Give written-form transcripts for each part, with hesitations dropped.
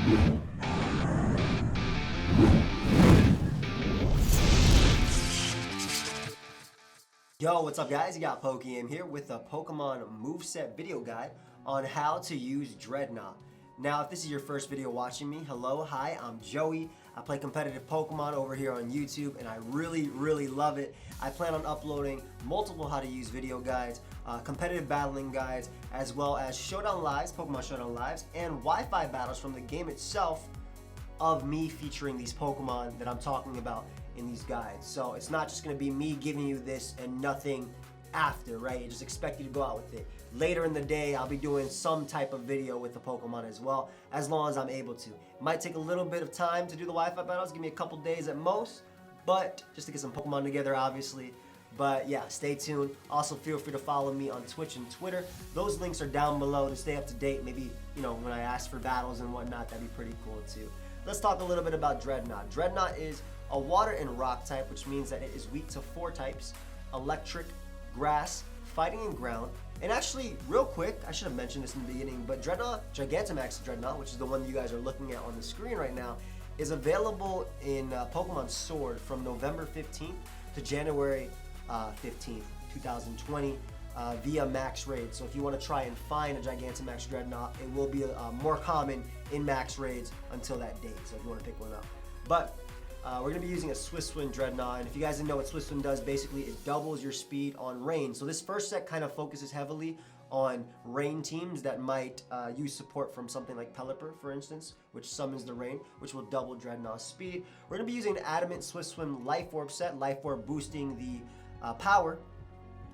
Yo, what's up guys? You got pokeaim here with a Pokemon Moveset video guide on how to use Drednaw. Now, if this is your first video watching me, hello, hi, I'm Joey. I play competitive Pokemon over here on YouTube and I really love it. I plan on uploading multiple how to use video guides, competitive battling guides, as well as Showdown Lives, Pokemon Showdown Lives, and Wi-Fi battles from the game itself of me featuring these Pokemon that I'm talking about in these guides. So it's not just going to be me giving you this and nothing after, right? You just expect you to go out with it. Later in the day, I'll be doing some type of video with the Pokemon as well, as long as I'm able to. It might take a little bit of time to do the Wi-Fi battles, give me a couple days at most, but just to get some Pokemon together, obviously. But yeah, stay tuned. Also, feel free to follow me on Twitch and Twitter. Those links are down below to stay up to date. Maybe, you know, when I ask for battles and whatnot, that'd be pretty cool too. Let's talk a little bit about Drednaw. Drednaw is a water and rock type, which means that it is weak to 4 types: electric, grass, fighting, and ground. And actually, real quick, I should have mentioned this in the beginning, but Drednaw, Gigantamax Drednaw, which is the one you guys are looking at on the screen right now, is available in Pokemon Sword from November 15th to January 15th, 2020 via Max Raids. So if you want to try and find a Gigantamax Drednaw, it will be more common in Max Raids until that date, so if you want to pick one up. But we're going to be using a Swift Swim Drednaw, and if you guys didn't know what Swift Swim does, basically it doubles your speed on rain. So this first set kind of focuses heavily on rain teams that might use support from something like Pelipper, for instance, which summons the rain, which will double Drednaw's speed. We're going to be using an Adamant Swift Swim Life Orb set, Life Orb boosting the power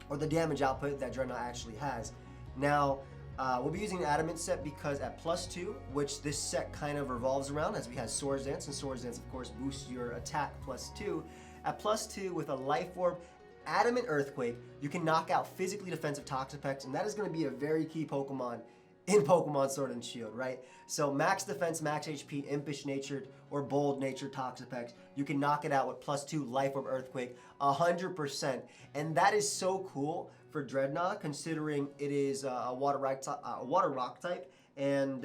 or the damage output that Drednaw actually has. Now, we'll be using an Adamant set because at +2, which this set kind of revolves around, as we have Swords Dance, and Swords Dance of course boosts your attack +2. At +2 with a Life Orb, Adamant Earthquake, you can knock out physically defensive Toxapex, and that is going to be a very key Pokemon in Pokemon Sword and Shield, right? So max defense, max HP, impish natured, or bold natured Toxapex, you can knock it out with +2 Life Orb Earthquake 100%. And that is so cool for Drednaw, considering it is a water rock type, and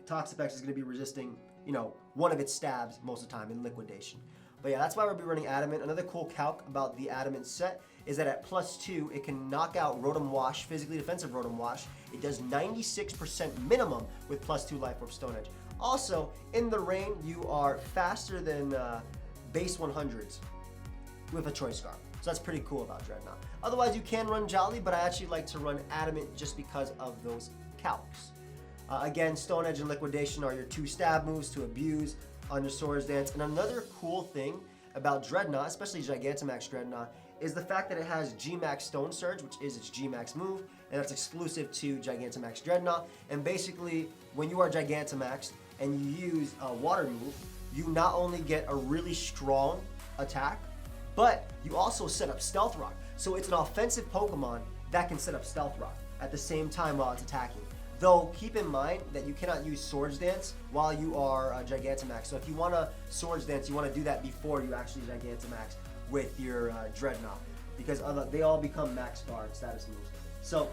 Toxapex is going to be resisting, you know, one of its stabs most of the time in Liquidation. But yeah, that's why we'll be running Adamant. Another cool calc about the Adamant set is that at +2, it can knock out Rotom Wash, physically defensive Rotom Wash. It does 96% minimum with +2 Life Orb Stone Edge. Also, in the rain, you are faster than base 100s with a Choice Scarf. So that's pretty cool about Drednaw. Otherwise, you can run Jolly, but I actually like to run Adamant just because of those calcs. Again, Stone Edge and Liquidation are your 2 stab moves to abuse on your Swords Dance. And another cool thing about Drednaw, especially Gigantamax Drednaw, is the fact that it has G-Max Stone Surge, which is its G-Max move, and that's exclusive to Gigantamax Drednaw. And basically, when you are Gigantamax and you use a water move, you not only get a really strong attack, but you also set up Stealth Rock. So it's an offensive Pokemon that can set up Stealth Rock at the same time while it's attacking. Though, keep in mind that you cannot use Swords Dance while you are Gigantamax. So if you want to Swords Dance, you want to do that before you actually Gigantamax with your Drednaw, because they all become Max Guard status moves. So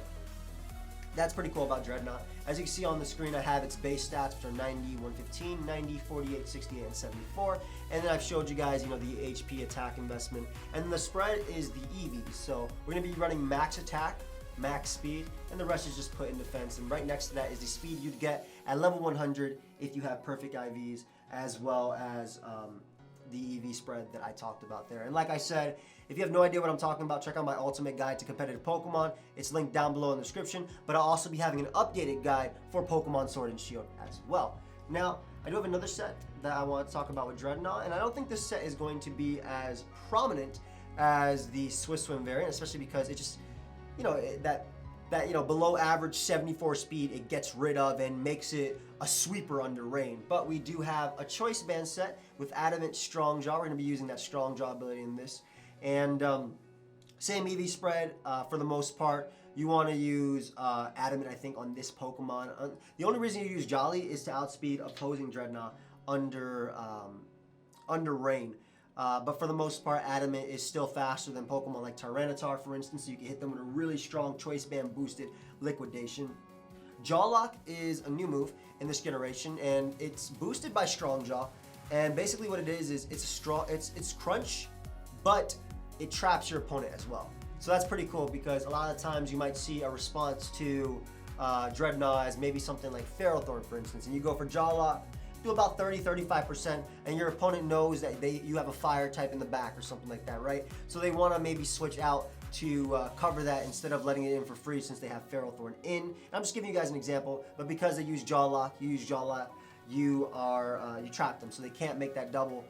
that's pretty cool about Drednaw. As you can see on the screen, I have its base stats, which are 90, 115, 90, 48, 68, and 74. And then I've showed you guys, you know, the HP attack investment. And then the spread is the EVs. So we're going to be running max attack, max speed, and the rest is just put in defense. And right next to that is the speed you'd get at level 100 if you have perfect IVs, as well as the EV spread that I talked about there. And like I said, if you have no idea what I'm talking about, check out my ultimate guide to competitive Pokemon. It's linked down below in the description, but I'll also be having an updated guide for Pokemon Sword and Shield as well. Now, I do have another set that I want to talk about with Drednaw, and I don't think this set is going to be as prominent as the Swift Swim variant, especially because it just, you know, that below average 74 speed it gets rid of and makes it a sweeper under rain. But we do have a choice band set with Adamant Strong Jaw. We're going to be using that Strong Jaw ability in this. And same EV spread for the most part. You want to use Adamant, I think, on this Pokemon. The only reason you use Jolly is to outspeed opposing Drednaw under rain. But for the most part, Adamant is still faster than Pokemon like Tyranitar, for instance, so you can hit them with a really strong Choice Band boosted Liquidation. Jaw Lock is a new move in this generation, and it's boosted by Strong Jaw. And basically what it is it's crunch, but it traps your opponent as well. So that's pretty cool, because a lot of times you might see a response to Drednaw as maybe something like Ferrothorn, for instance, and you go for Jaw Lock, do about 30-35%, and your opponent knows that you have a fire type in the back or something like that, right? So they want to maybe switch out to cover that instead of letting it in for free, since they have Ferrothorn in. And I'm just giving you guys an example, but because they use Jaw Lock, you trap them, so they can't make that double,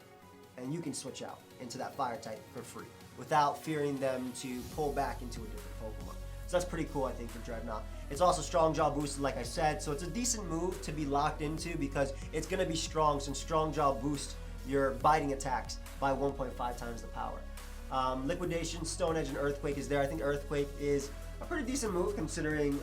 and you can switch out into that fire type for free without fearing them to pull back into a different Pokemon. So that's pretty cool, I think, for Drednaw. It's also Strong Jaw boosted, like I said, so it's a decent move to be locked into, because it's going to be strong, since Strong Jaw boosts your biting attacks by 1.5 times the power. Liquidation, Stone Edge, and Earthquake is there. I think Earthquake is a pretty decent move, considering,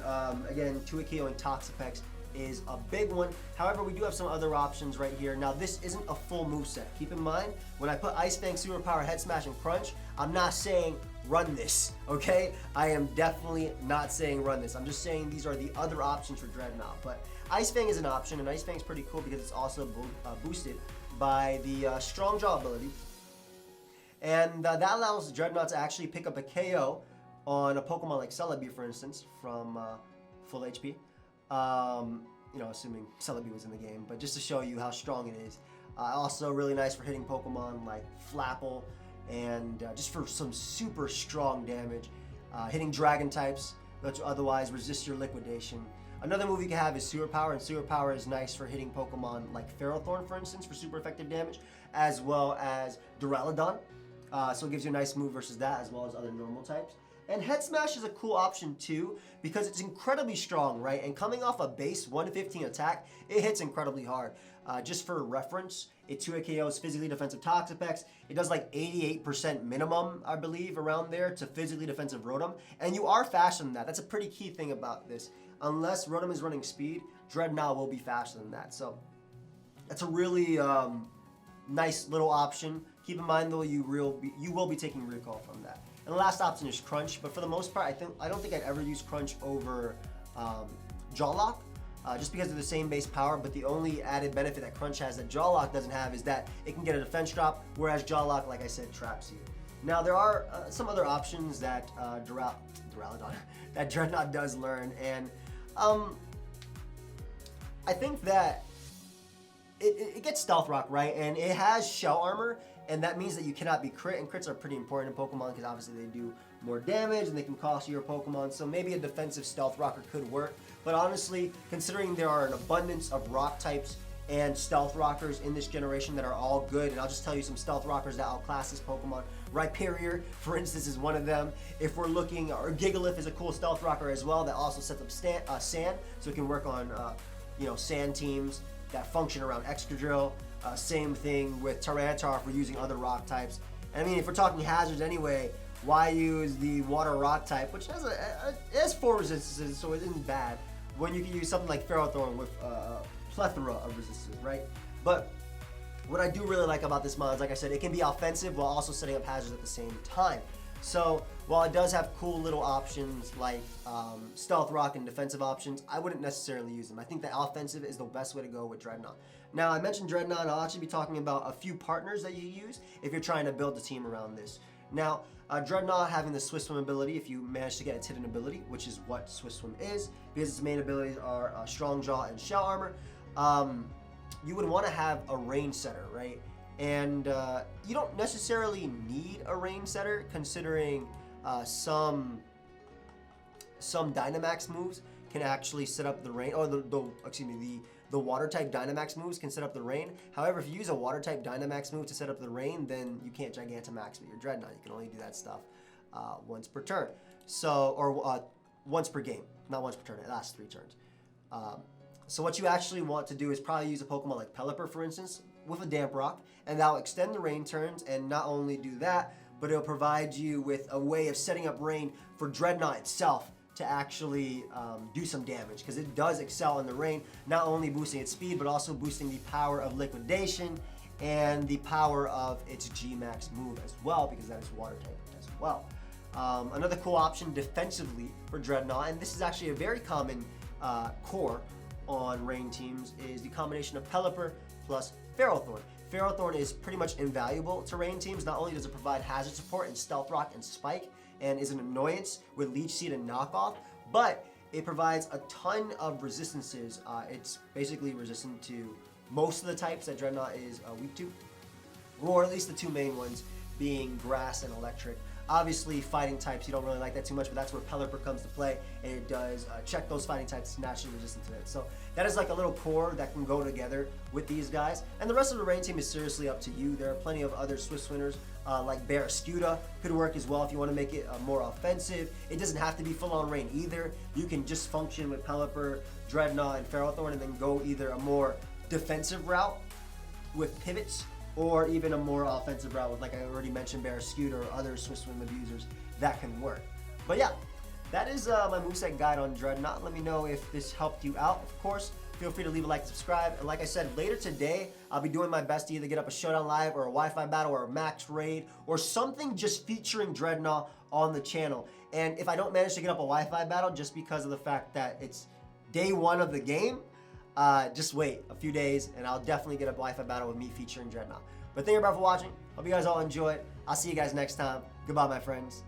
again, 2-KO and Toxapex is a big one. However, we do have some other options right here. Now, this isn't a full moveset. Keep in mind, when I put Ice Fang, Superpower, Head Smash, and Crunch, I'm not saying run this, okay? I am definitely not saying run this. I'm just saying these are the other options for Drednaw. But Ice Fang is an option, and Ice Fang is pretty cool because it's also boosted by the Strong Jaw ability. And that allows Drednaw to actually pick up a KO on a Pokemon like Celebi, for instance, from full HP. You know, assuming Celebi was in the game, but just to show you how strong it is. Also really nice for hitting Pokemon like Flapple, and just for some super strong damage. Hitting Dragon types, which otherwise resist your Liquidation. Another move you can have is Superpower, and Superpower is nice for hitting Pokemon like Ferrothorn, for instance, for super effective damage, as well as Duraludon. So it gives you a nice move versus that, as well as other normal types. And Head Smash is a cool option too, because it's incredibly strong, right? And coming off a base 115 attack, it hits incredibly hard. Just for reference, it 2-KOs physically defensive Toxapex. It does like 88% minimum, I believe, around there to physically defensive Rotom. And you are faster than that. That's a pretty key thing about this. Unless Rotom is running speed, Drednaw will be faster than that. So that's a really nice little option. Keep in mind though, you will be taking recall from that. And the last option is Crunch, but for the most part, I don't think I'd ever use Crunch over Jaw Lock, just because of the same base power. But the only added benefit that Crunch has that Jaw Lock doesn't have is that it can get a defense drop, whereas Jaw Lock, like I said, traps you. Now there are some other options that Duraludon, that Drednaw does learn, and I think that it gets Stealth Rock, right? And it has Shell Armor, and that means that you cannot be crit, and crits are pretty important in Pokemon because obviously they do more damage and they can cost you your Pokemon, so maybe a defensive Stealth Rocker could work. But honestly, considering there are an abundance of rock types and Stealth Rockers in this generation that are all good, and I'll just tell you some Stealth Rockers that outclass this Pokemon. Rhyperior, for instance, is one of them. If we're looking, or Gigalith is a cool Stealth Rocker as well that also sets up sand, so it can work on sand teams that function around Excadrill. Same thing with Tyranitar for using other rock types. And I mean, if we're talking hazards anyway, why use the water rock type, which has 4 resistances, so it isn't bad, when you can use something like Ferrothorn with a plethora of resistances, right? But what I do really like about this mod is, like I said, it can be offensive while also setting up hazards at the same time. So while it does have cool little options like Stealth Rock and defensive options, I wouldn't necessarily use them. I think that offensive is the best way to go with Drednaw. Now, I mentioned Drednaw, and I'll actually be talking about a few partners that you use if you're trying to build a team around this. Now, Drednaw having the Swift Swim ability, if you manage to get its hidden ability, which is what Swift Swim is, because its main abilities are Strong Jaw and Shell Armor, you would want to have a range setter, right? And you don't necessarily need a range setter, considering some Dynamax moves can actually set up the rain, or the water type Dynamax moves can set up the rain. However, if you use a water type Dynamax move to set up the rain, then you can't Gigantamax with your Drednaw. You can only do that stuff once per turn, or once per game, not once per turn. It lasts 3 turns. So what you actually want to do is probably use a Pokemon like Pelipper, for instance, with a Damp Rock, and that'll extend the rain turns, and not only do that, but it'll provide you with a way of setting up rain for Drednaw itself to actually do some damage, because it does excel in the rain, not only boosting its speed, but also boosting the power of Liquidation and the power of its G-Max move as well, because that is water type as well. Another cool option defensively for Drednaw, and this is actually a very common core on rain teams is the combination of Pelipper plus Ferrothorn. Ferrothorn is pretty much invaluable to rain teams. Not only does it provide hazard support in Stealth Rock and Spike, and is an annoyance with Leech Seed and Knockoff, but it provides a ton of resistances. It's basically resistant to most of the types that Drednaw is weak to, or at least the two main ones being Grass and Electric. Obviously, fighting types, you don't really like that too much, but that's where Pelipper comes to play, and it does check those fighting types naturally resistant to it. So that is like a little core that can go together with these guys. And the rest of the rain team is seriously up to you. There are plenty of other Swift Swinners, like Barrascuda could work as well if you want to make it more offensive. It doesn't have to be full-on rain either. You can just function with Pelipper, Drednaw, and Ferrothorn, and then go either a more defensive route with pivots, or even a more offensive route with, like I already mentioned, Barrascuda or other Swift Swim abusers. That can work. But yeah, that is my moveset guide on Drednaw. Let me know if this helped you out. Of course, feel free to leave a like and subscribe. And like I said, later today, I'll be doing my best to either get up a Showdown Live or a Wi-Fi battle or a Max Raid or something just featuring Drednaw on the channel. And if I don't manage to get up a Wi-Fi battle just because of the fact that it's day one of the game, just wait a few days and I'll definitely get a Wi-Fi battle with me featuring Drednaw. But thank you everybody for watching. Hope you guys all enjoyed. I'll see you guys next time. Goodbye, my friends.